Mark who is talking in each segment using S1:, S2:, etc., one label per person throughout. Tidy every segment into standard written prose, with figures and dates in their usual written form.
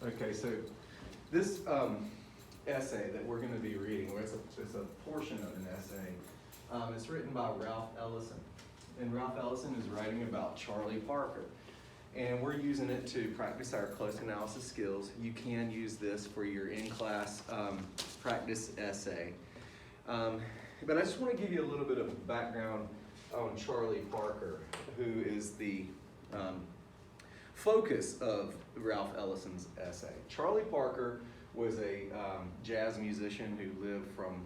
S1: Okay, so this essay that we're going to be reading, or it's a portion of an essay, it's written by Ralph Ellison. And Ralph Ellison is writing about Charlie Parker. And we're using it to practice our close analysis skills. You can use this for your in-class practice essay. But I just want to give you a little bit of background on Charlie Parker, who is the focus of Ralph Ellison's essay. Charlie Parker was a jazz musician who lived from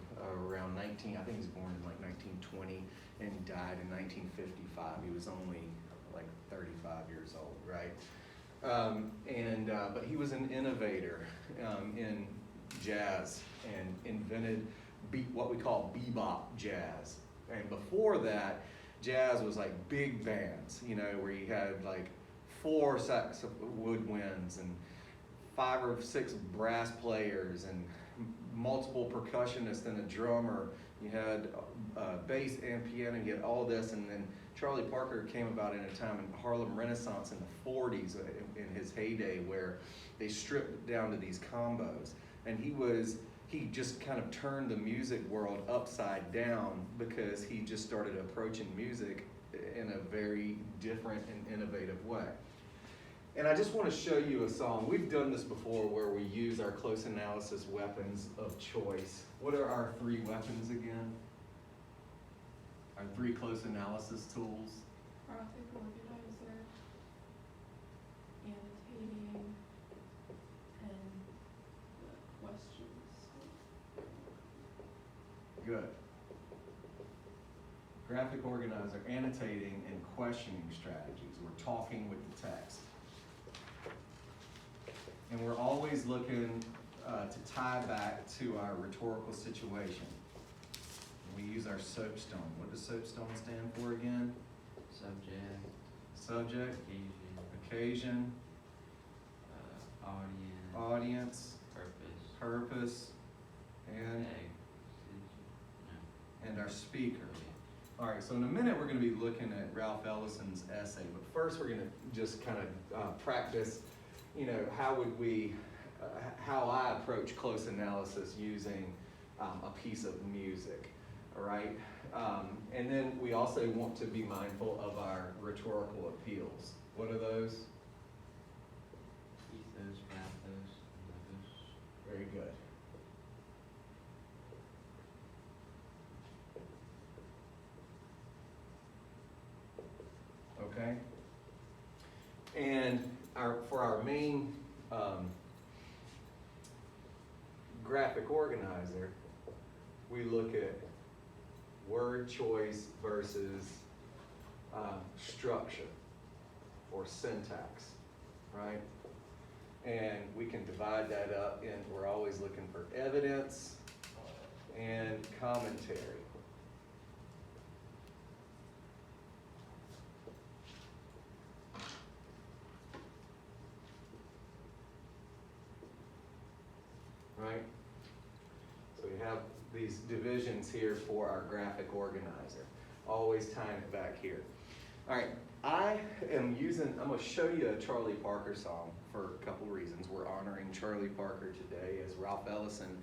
S1: around I think he was born in like 1920 and he died in 1955. He was only like 35 years old, right? But he was an innovator in jazz and invented what we call bebop jazz. And before that, jazz was like big bands, where you had like 4 sax woodwinds and 5 or 6 brass players and multiple percussionists and a drummer. You had bass and piano, you had all this, and then Charlie Parker came about in a time in Harlem Renaissance in the 40s in his heyday where they stripped it down to these combos. And he just kind of turned the music world upside down because he just started approaching music in a very different and innovative way. And I just want to show you a song. We've done this before where we use our close analysis weapons of choice. What are our 3 weapons again? Our 3 close analysis tools.
S2: Graphic organizer, annotating, and the questions.
S1: Good. Graphic organizer, annotating, and questioning strategies. We're talking with the text. And we're always looking to tie back to our rhetorical situation. We use our soapstone. What does soapstone stand for again? Subject. Occasion. Audience. Purpose. And our speaker. All right, so in a minute we're going to be looking at Ralph Ellison's essay, but first we're going to just kind of practice, how I approach close analysis using a piece of music, all right? And then we also want to be mindful of our rhetorical appeals. What are those?
S3: Ethos, pathos, logos.
S1: Very good. Okay? And for our main graphic organizer, we look at word choice versus structure or syntax, right? And we can divide that up in, we're always looking for evidence and commentary. Right? So we have these divisions here for our graphic organizer, always tying it back here. All right, I'm going to show you a Charlie Parker song for a couple reasons. We're honoring Charlie Parker today as Ralph Ellison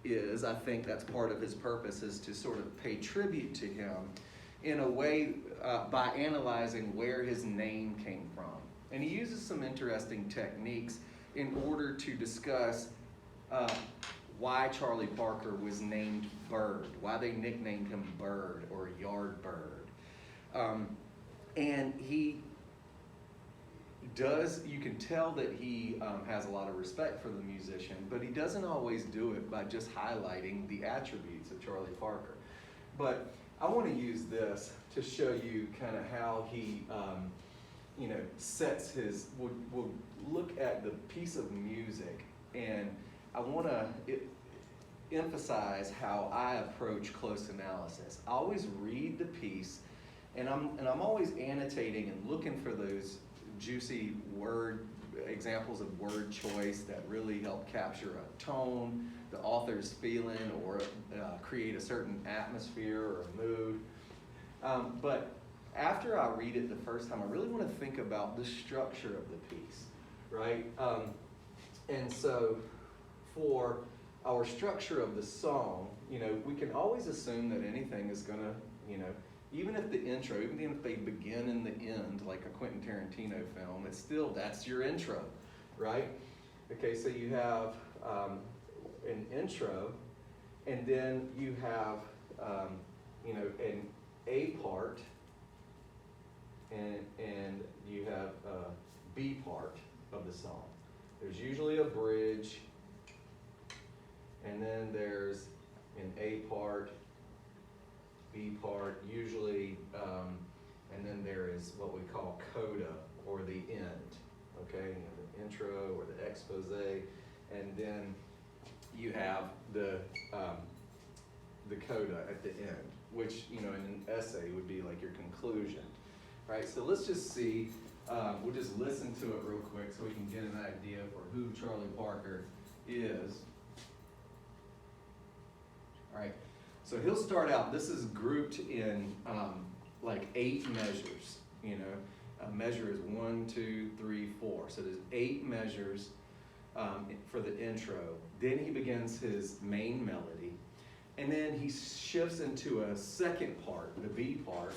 S1: is. I think that's part of his purpose, is to sort of pay tribute to him in a way by analyzing where his name came from. And he uses some interesting techniques in order to discuss why Charlie Parker was named Bird, why they nicknamed him Bird or Yardbird. And he does, you can tell that he has a lot of respect for the musician, but he doesn't always do it by just highlighting the attributes of Charlie Parker. But I want to use this to show you kind of how he sets we'll look at the piece of music, and I want to emphasize how I approach close analysis. I always read the piece, and I'm always annotating and looking for those juicy examples of word choice that really help capture a tone, the author's feeling, or create a certain atmosphere or a mood. But after I read it the first time, I really want to think about the structure of the piece, right? And so for our structure of the song, you know, we can always assume that anything is gonna, you know, even if the intro, even if they begin in the end, like a Quentin Tarantino film, it's still, that's your intro, right? Okay, so you have an intro, and then you have, you know, an A part, and you have a B part of the song. There's usually a bridge, and then there's an A part, B part, usually, and then there is what we call coda, or the end, okay? You have the intro or the expose, and then you have the coda at the end, which, you know, in an essay would be like your conclusion, right? So let's just see, we'll just listen to it real quick so we can get an idea for who Charlie Parker is. All right, so he'll start out, this is grouped in like 8 measures, you know. A measure is 1, 2, 3, 4. So there's 8 measures for the intro. Then he begins his main melody. And then he shifts into a second part, the B part,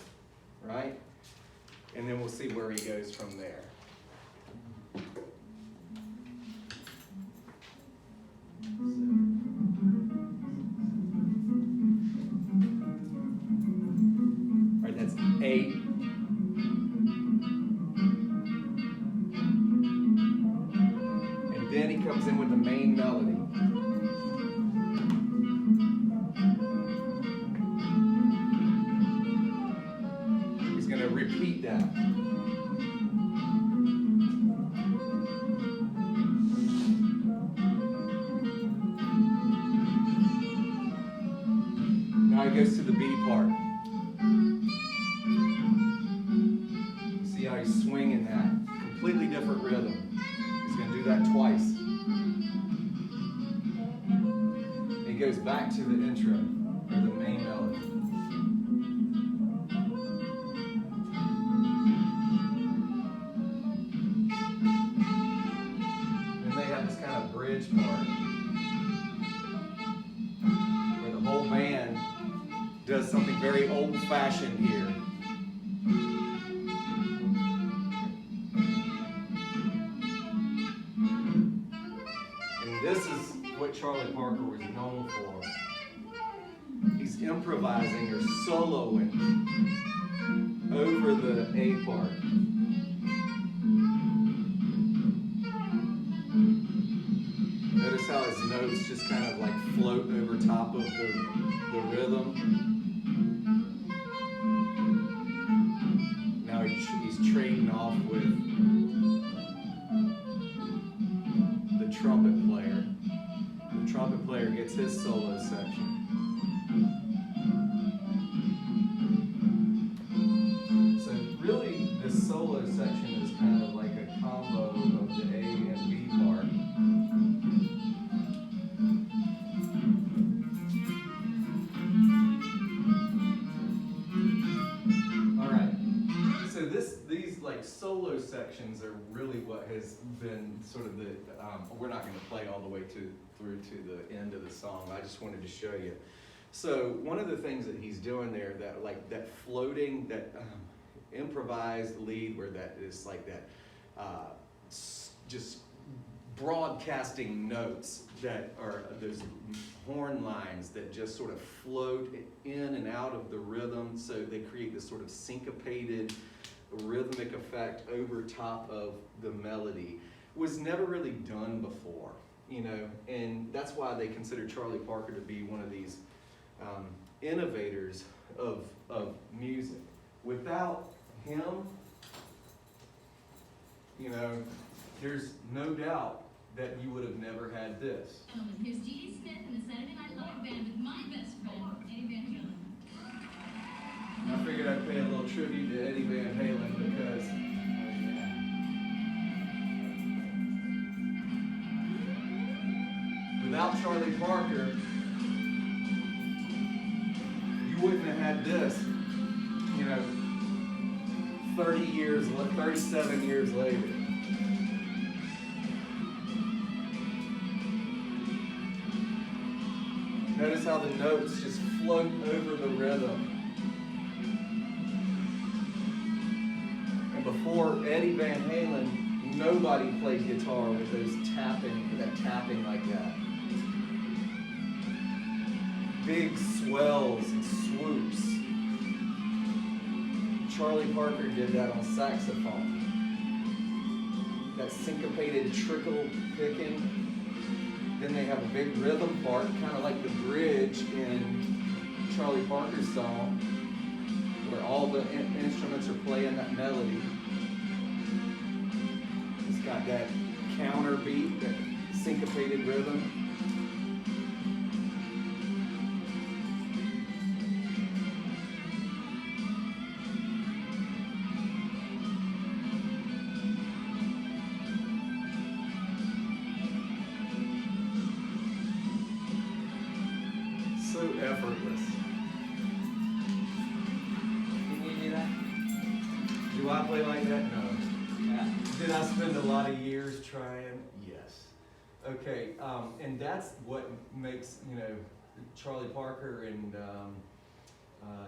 S1: right? And then we'll see where he goes from there. All right, that's 8. And then he comes in with the main melody. He's going to repeat that. Now he goes to the B part. See how he's swinging that. Completely different rhythm. He's going to do that twice. He goes back to the intro, or the main melody. Then they have this kind of bridge part, where the whole band does something very old-fashioned here. And this is what Charlie Parker was known for. He's improvising or soloing over the A part. Notice how his notes just kind of like float over top of the rhythm. Now he's trading off with the trumpet player. The trumpet player gets his solo section. So really, this solo section is kind of like a combo of the A and B part. These like solo sections are really what has been sort of the, we're not going to play all the way through to the end of the song. I just wanted to show you. So one of the things that he's doing there, that like that floating, that improvised lead, where that is like that just broadcasting notes that are those horn lines that just sort of float in and out of the rhythm, so they create this sort of syncopated rhythmic effect over top of the melody. Was never really done before, you know, and that's why they consider Charlie Parker to be one of these innovators of music. Without him, you know, there's no doubt that you would have never had this.
S4: Here's G.D. Smith and the Saturday Night Live Band with my best friend, Eddie Van Halen.
S1: I figured I'd pay a little tribute to Eddie Van Halen because without Charlie Parker, you wouldn't have had this, you know, 37 years later. Notice how the notes just float over the rhythm. And before Eddie Van Halen, nobody played guitar with that tapping like that. Big swells and swoops. Charlie Parker did that on saxophone. That syncopated trickle picking. Then they have a big rhythm part, kind of like the bridge in Charlie Parker's song, where all the instruments are playing that melody. It's got that counter beat, that syncopated rhythm. So effortless.
S3: Can you do that?
S1: Do I play like that? No.
S3: Yeah.
S1: Did I spend a lot of years trying? Yes. Okay, and that's what makes, Charlie Parker and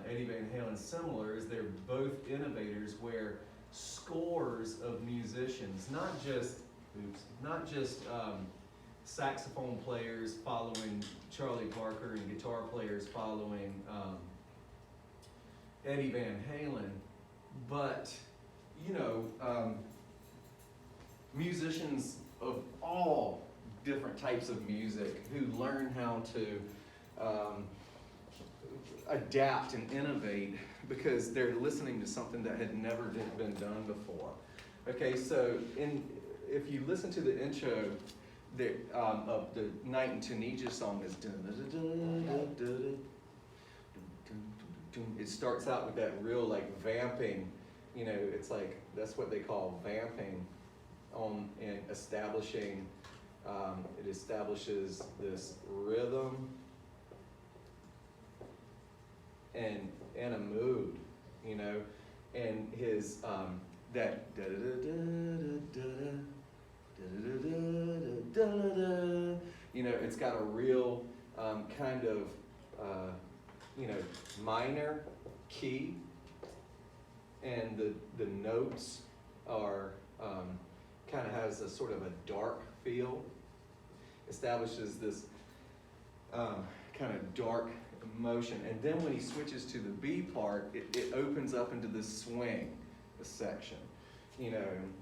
S1: Eddie Van Halen similar, is they're both innovators where scores of musicians, not just saxophone players following Charlie Parker and guitar players following Eddie Van Halen, but musicians of all different types of music who learn how to adapt and innovate because they're listening to something that had never been done before. Okay, so if you listen to the intro of the Night in Tunisia song, is it starts out with that real like vamping, it's like that's what they call vamping and establishing. It establishes this rhythm and a mood, and his that da da da da da da. It's got a real kind of minor key, and the notes are kind of has a sort of a dark feel. Establishes this kind of dark motion, and then when he switches to the B part, it opens up into this swing, this section, and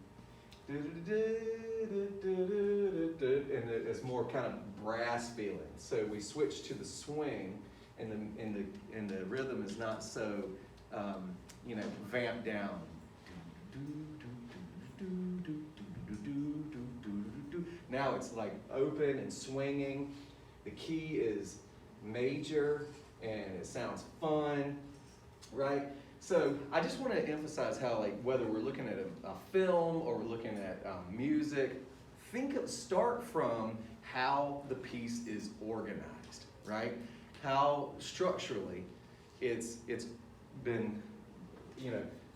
S1: it's more kind of brass feeling. So we switch to the swing, and the rhythm is not so vamped down. Now it's like open and swinging. The key is major and it sounds fun, right? So I just want to emphasize how, like, whether we're looking at a film or we're looking at music, start from how the piece is organized, right? How structurally it's been,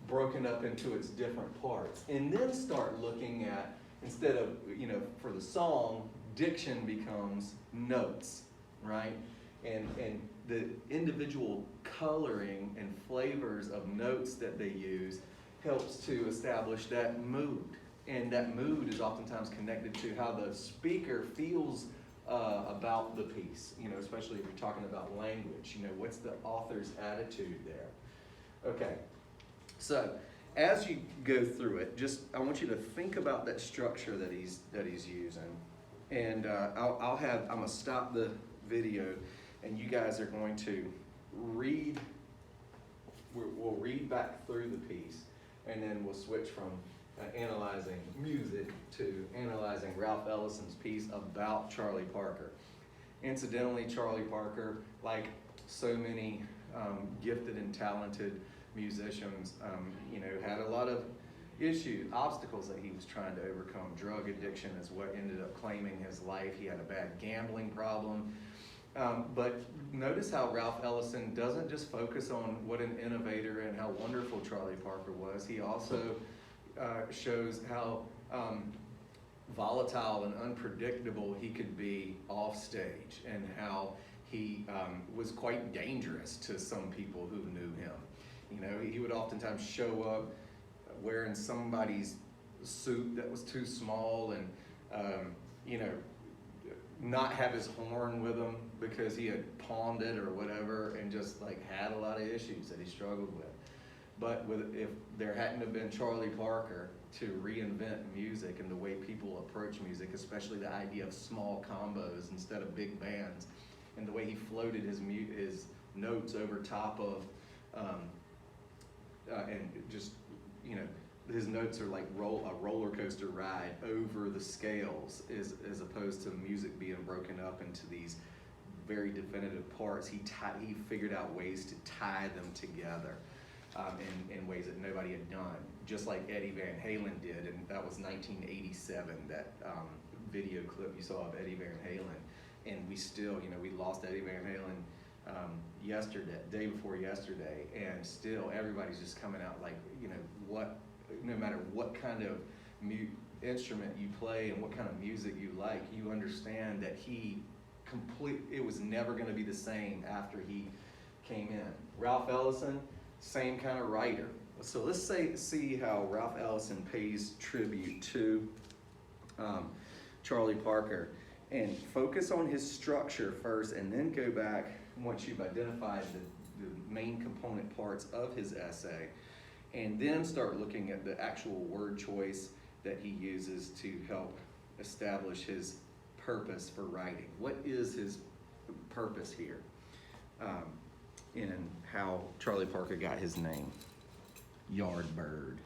S1: broken up into its different parts, and then start looking at, instead of, for the song, diction becomes notes, right? And the individual coloring and flavors of notes that they use helps to establish that mood. And that mood is oftentimes connected to how the speaker feels about the piece, especially if you're talking about language. What's the author's attitude there? Okay, so as you go through it, I want you to think about that structure that he's using, and I'm gonna stop the video, and you guys are going to read. We'll read back through the piece, and then we'll switch from analyzing music to analyzing Ralph Ellison's piece about Charlie Parker. Incidentally, Charlie Parker, like so many gifted and talented musicians, had a lot of issues, obstacles that he was trying to overcome. Drug addiction is what ended up claiming his life. He had a bad gambling problem. But notice how Ralph Ellison doesn't just focus on what an innovator and how wonderful Charlie Parker was. He also shows how volatile and unpredictable he could be off stage, and how he was quite dangerous to some people who knew him. You know, he would oftentimes show up wearing somebody's suit that was too small, and you know, not have his horn with him because he had pawned it or whatever, and just like had a lot of issues that he struggled with. But if there hadn't have been Charlie Parker to reinvent music and the way people approach music, especially the idea of small combos instead of big bands, and the way he floated his notes over top of, and just, you know, his notes are like a roller coaster ride over the scales, as opposed to music being broken up into these very definitive parts. He figured out ways to tie them together in ways that nobody had done, just like Eddie Van Halen did, and that was 1987, that video clip you saw of Eddie Van Halen. And we still, you know, we lost Eddie Van Halen day before yesterday, and still everybody's just coming out like, you know, no matter what kind of instrument you play and what kind of music you like, you understand that it was never going to be the same after he came in. Ralph Ellison, same kind of writer. So let's see how Ralph Ellison pays tribute to Charlie Parker, and focus on his structure first, and then go back once you've identified the main component parts of his essay, and then start looking at the actual word choice that he uses to help establish his purpose for writing. What is his purpose here, in how Charlie Parker got his name, Yardbird.